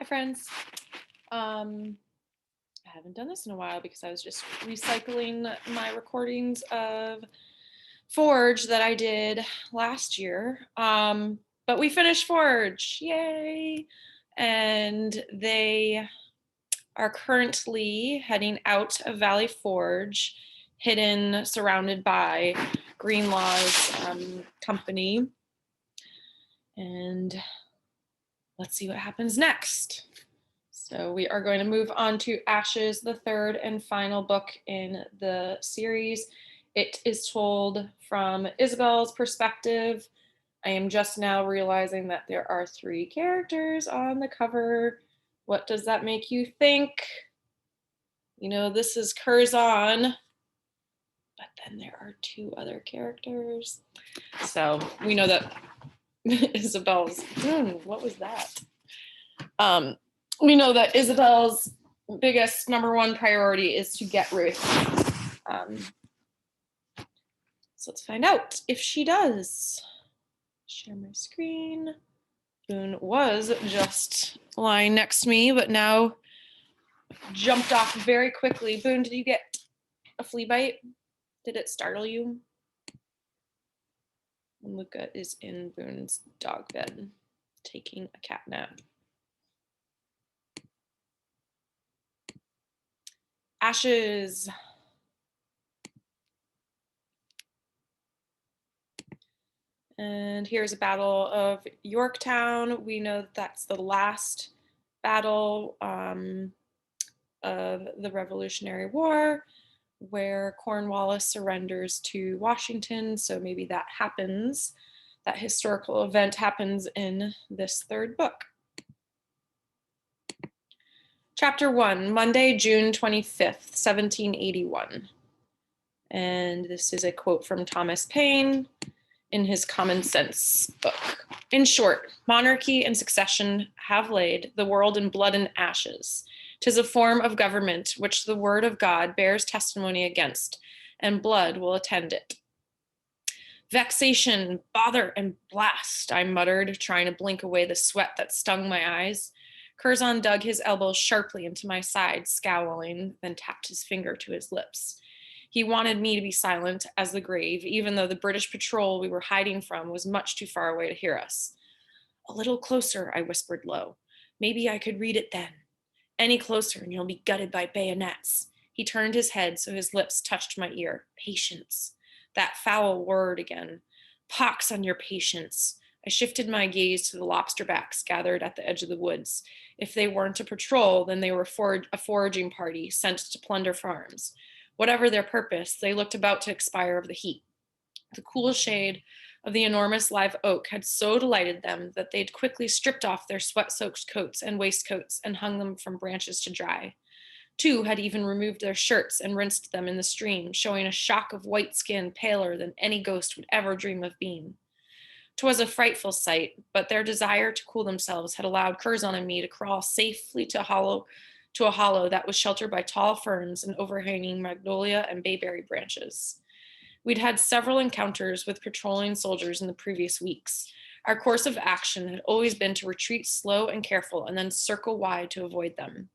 Hi, friends. I haven't done this in a while because I was just recycling my recordings of Forge that I did last year. But we finished Forge, yay! And they are currently heading out of Valley Forge, hidden, surrounded by Greenlaw's company. And let's see what happens next. So we are going to move on to Ashes, the third and final book in the series. It is told from Isabel's perspective. I am just now realizing that there are 3 characters on the cover. What does that make you think? You know, this is Curzon, but then there are 2 other characters. So we know that Isabel's, what was that? We know that Isabel's biggest number 1 priority is to get Ruth. So let's find out if she does. Share my screen. Boone was just lying next to me, but now jumped off very quickly. Boone, did you get a flea bite? Did it startle you? And Luca is in Boone's dog bed, taking a cat nap. Ashes. And here's a battle of Yorktown. We know that's the last battle of the Revolutionary War, where Cornwallis surrenders to Washington. So maybe that happens. That historical event happens in this 3rd book. Chapter 1, Monday, June 25th, 1781. And this is a quote from Thomas Paine in his Common Sense book. In short, monarchy and succession have laid the world in blood and ashes. 'Tis a form of government which the word of God bears testimony against, and blood will attend it. Vexation, bother, and blast, I muttered, trying to blink away the sweat that stung my eyes. Curzon dug his elbows sharply into my side, scowling, then tapped his finger to his lips. He wanted me to be silent as the grave, even though the British patrol we were hiding from was much too far away to hear us. A little closer, I whispered low. Maybe I could read it then. Any closer and you'll be gutted by bayonets. He turned his head so his lips touched my ear. Patience. That foul word again. Pox on your patience. I shifted my gaze to the lobsterbacks gathered at the edge of the woods. If they weren't a patrol, then they were a foraging party sent to plunder farms. Whatever their purpose, they looked about to expire of the heat. The cool shade of the enormous live oak had so delighted them that they'd quickly stripped off their sweat-soaked coats and waistcoats and hung them from branches to dry. 2 had even removed their shirts and rinsed them in the stream, showing a shock of white skin paler than any ghost would ever dream of being. 'Twas a frightful sight, but their desire to cool themselves had allowed Curzon and me to crawl safely to a hollow that was sheltered by tall ferns and overhanging magnolia and bayberry branches. We'd had several encounters with patrolling soldiers in the previous weeks. Our course of action had always been to retreat slow and careful and then circle wide to avoid them.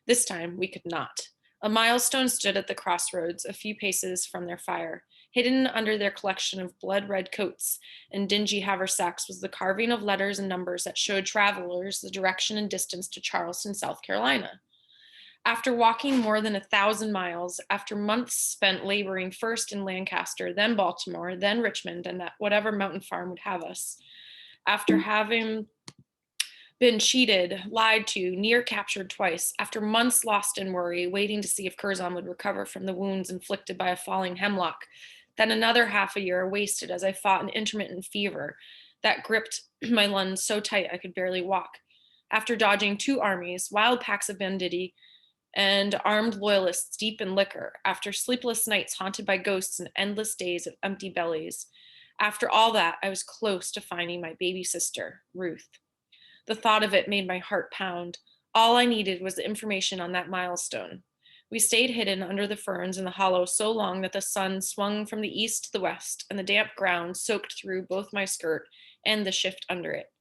This time we could not. A milestone stood at the crossroads a few paces from their fire. Hidden under their collection of blood-red coats and dingy haversacks was the carving of letters and numbers that showed travelers the direction and distance to Charleston, South Carolina. After walking more than 1,000 miles, after months spent laboring first in Lancaster, then Baltimore, then Richmond, and at whatever mountain farm would have us, after having been cheated, lied to, near captured twice, after months lost in worry, waiting to see if Curzon would recover from the wounds inflicted by a falling hemlock, then another half a year wasted as I fought an intermittent fever that gripped my lungs so tight I could barely walk. After dodging 2 armies, wild packs of banditti, and armed loyalists deep in liquor, after sleepless nights haunted by ghosts and endless days of empty bellies. After all that, I was close to finding my baby sister, Ruth. The thought of it made my heart pound. All I needed was the information on that milestone. We stayed hidden under the ferns in the hollow so long that the sun swung from the east to the west, and the damp ground soaked through both my skirt and the shift under it.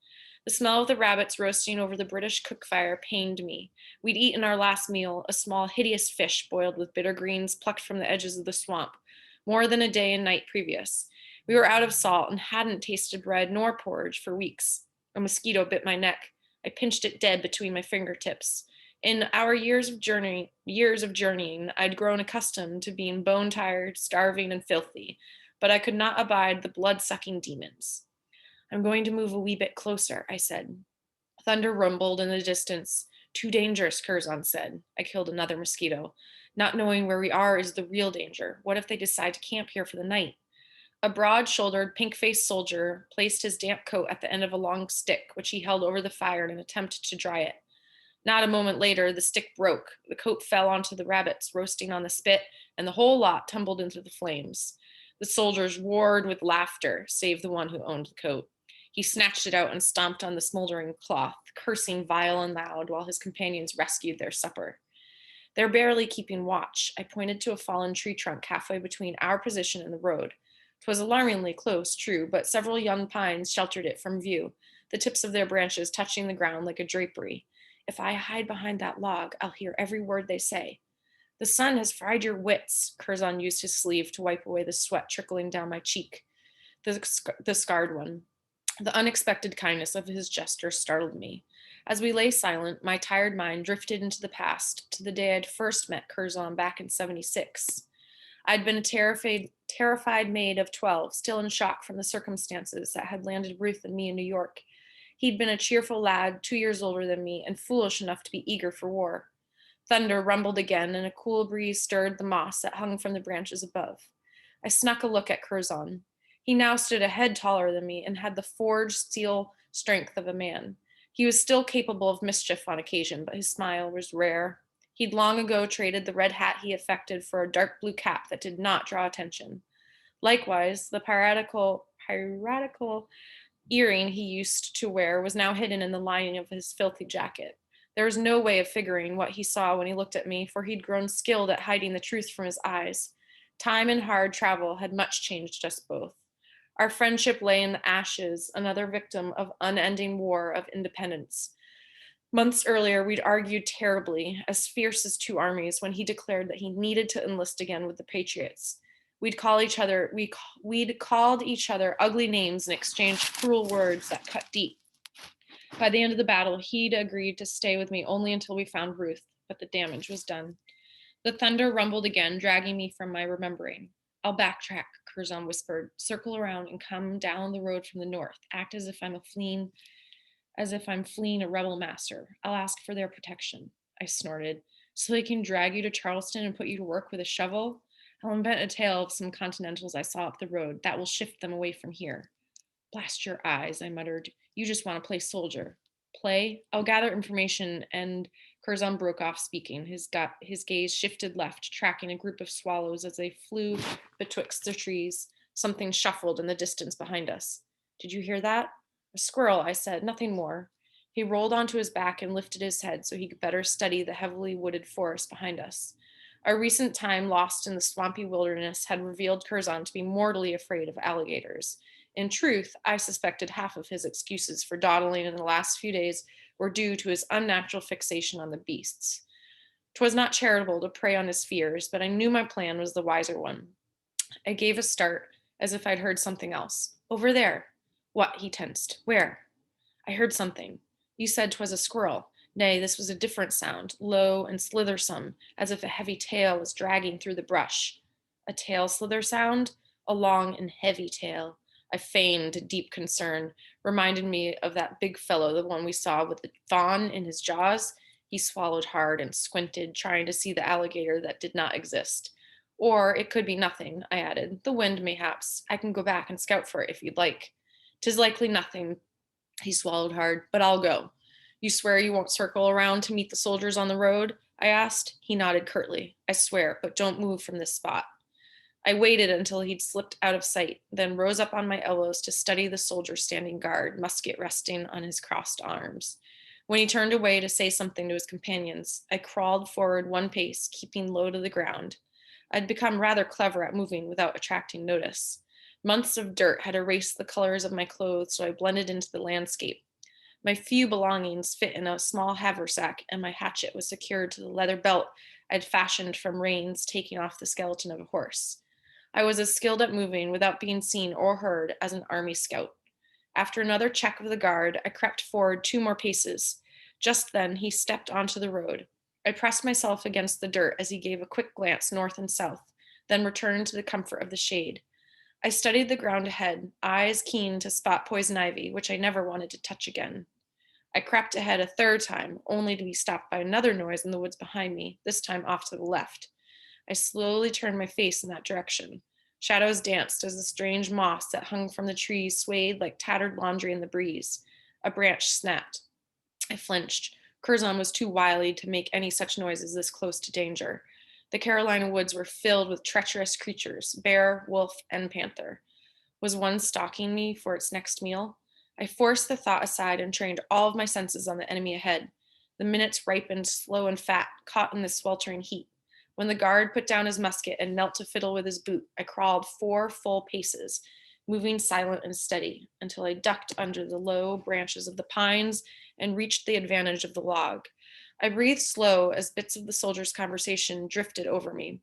The smell of the rabbits roasting over the British cook fire pained me. We'd eaten our last meal, a small, hideous fish boiled with bitter greens plucked from the edges of the swamp, more than a day and night previous. We were out of salt and hadn't tasted bread nor porridge for weeks. A mosquito bit my neck. I pinched it dead between my fingertips. In our years of journeying, I'd grown accustomed to being bone tired, starving, and filthy, but I could not abide the blood-sucking demons. I'm going to move a wee bit closer, I said. Thunder rumbled in the distance. Too dangerous, Curzon said. I killed another mosquito. Not knowing where we are is the real danger. What if they decide to camp here for the night? A broad shouldered, pink faced soldier placed his damp coat at the end of a long stick, which he held over the fire in an attempt to dry it. Not a moment later, the stick broke. The coat fell onto the rabbits roasting on the spit, and the whole lot tumbled into the flames. The soldiers roared with laughter, save the one who owned the coat. He snatched it out and stomped on the smoldering cloth, cursing vile and loud while his companions rescued their supper. They're barely keeping watch. I pointed to a fallen tree trunk halfway between our position and the road. 'Twas alarmingly close, true, but several young pines sheltered it from view, the tips of their branches touching the ground like a drapery. If I hide behind that log, I'll hear every word they say. The sun has fried your wits. Curzon used his sleeve to wipe away the sweat trickling down my cheek, the scarred one. The unexpected kindness of his gesture startled me. As we lay silent, my tired mind drifted into the past, to the day I'd first met Curzon back in '76. I'd been a terrified maid of 12, still in shock from the circumstances that had landed Ruth and me in New York. He'd been a cheerful lad, 2 years older than me, and foolish enough to be eager for war. Thunder rumbled again, and a cool breeze stirred the moss that hung from the branches above. I snuck a look at Curzon. He now stood a head taller than me and had the forged steel strength of a man. He was still capable of mischief on occasion, but his smile was rare. He'd long ago traded the red hat he affected for a dark blue cap that did not draw attention. Likewise, the piratical earring he used to wear was now hidden in the lining of his filthy jacket. There was no way of figuring what he saw when he looked at me, for he'd grown skilled at hiding the truth from his eyes. Time and hard travel had much changed us both. Our friendship lay in the ashes, another victim of unending war of independence. Months earlier, we'd argued terribly, as fierce as two armies, when he declared that he needed to enlist again with the Patriots. We'd called each other ugly names and exchanged cruel words that cut deep. By the end of the battle, he'd agreed to stay with me only until we found Ruth, but the damage was done. The thunder rumbled again, dragging me from my remembering. I'll backtrack, Curzon whispered. Circle around and come down the road from the north. Act as if I'm fleeing a rebel master. I'll ask for their protection. I snorted. So they can drag you to Charleston and put you to work with a shovel? I'll invent a tale of some Continentals I saw up the road. That will shift them away from here. Blast your eyes, I muttered. You just want to play soldier. Play? I'll gather information. And Curzon broke off speaking. His gaze shifted left, tracking a group of swallows as they flew betwixt the trees. Something shuffled in the distance behind us. Did you hear that? A squirrel, I said, nothing more. He rolled onto his back and lifted his head so he could better study the heavily wooded forest behind us. Our recent time lost in the swampy wilderness had revealed Curzon to be mortally afraid of alligators. In truth, I suspected half of his excuses for dawdling in the last few days were due to his unnatural fixation on the beasts. 'Twas not charitable to prey on his fears, but I knew my plan was the wiser one. I gave a start, as if I'd heard something else. Over there. What? He tensed. Where? I heard something. You said 'twas a squirrel. Nay, this was a different sound, low and slithersome, as if a heavy tail was dragging through the brush. A tail slither sound? A long and heavy tail. I feigned deep concern, reminded me of that big fellow, the one we saw with the fawn in his jaws. He swallowed hard and squinted, trying to see the alligator that did not exist. Or it could be nothing, I added. The wind, mayhaps. I can go back and scout for it if you'd like. 'Tis likely nothing. He swallowed hard, but I'll go. You swear you won't circle around to meet the soldiers on the road? I asked. He nodded curtly. I swear, but don't move from this spot. I waited until he'd slipped out of sight, then rose up on my elbows to study the soldier standing guard, musket resting on his crossed arms. When he turned away to say something to his companions, I crawled forward one pace, keeping low to the ground. I'd become rather clever at moving without attracting notice. Months of dirt had erased the colors of my clothes, so I blended into the landscape. My few belongings fit in a small haversack, and my hatchet was secured to the leather belt I'd fashioned from reins taking off the skeleton of a horse. I was as skilled at moving without being seen or heard as an army scout. After another check of the guard, I crept forward 2 more paces. Just then, he stepped onto the road. I pressed myself against the dirt as he gave a quick glance north and south, then returned to the comfort of the shade. I studied the ground ahead, eyes keen to spot poison ivy, which I never wanted to touch again. I crept ahead a third time, only to be stopped by another noise in the woods behind me, this time off to the left. I slowly turned my face in that direction. Shadows danced as the strange moss that hung from the trees swayed like tattered laundry in the breeze. A branch snapped. I flinched. Curzon was too wily to make any such noises this close to danger. The Carolina woods were filled with treacherous creatures, bear, wolf, and panther. Was one stalking me for its next meal? I forced the thought aside and trained all of my senses on the enemy ahead. The minutes ripened slow and fat, caught in the sweltering heat. When the guard put down his musket and knelt to fiddle with his boot, I crawled 4 full paces, moving silent and steady, until I ducked under the low branches of the pines and reached the advantage of the log. I breathed slow as bits of the soldiers' conversation drifted over me.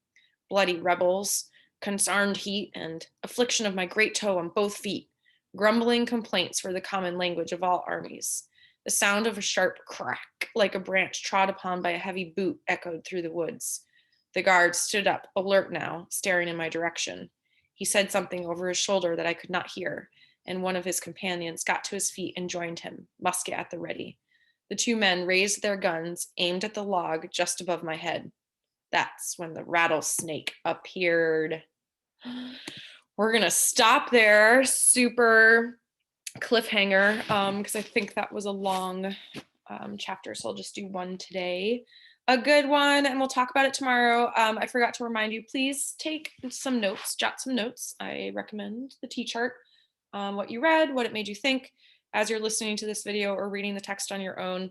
Bloody rebels, concerned heat, and affliction of my great toe on both feet. Grumbling complaints were the common language of all armies. The sound of a sharp crack, like a branch trod upon by a heavy boot, echoed through the woods. The guard stood up, alert now, staring in my direction. He said something over his shoulder that I could not hear, and one of his companions got to his feet and joined him, musket at the ready. The 2 men raised their guns, aimed at the log just above my head. That's when the rattlesnake appeared. We're going to stop there. Super cliffhanger, because I think that was a long chapter. So I'll just do one today. A good one, and we'll talk about it tomorrow. I forgot to remind you, please take some notes, jot some notes. I recommend the T-chart, what you read, what it made you think as you're listening to this video or reading the text on your own,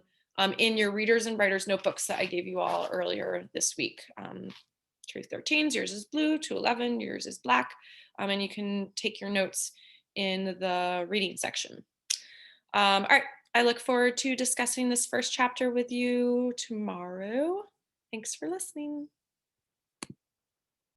in your readers and writers notebooks that I gave you all earlier this week. Truth 13, yours is blue, 211, yours is black, and you can take your notes in the reading section. All right, I look forward to discussing this first chapter with you tomorrow. Thanks for listening.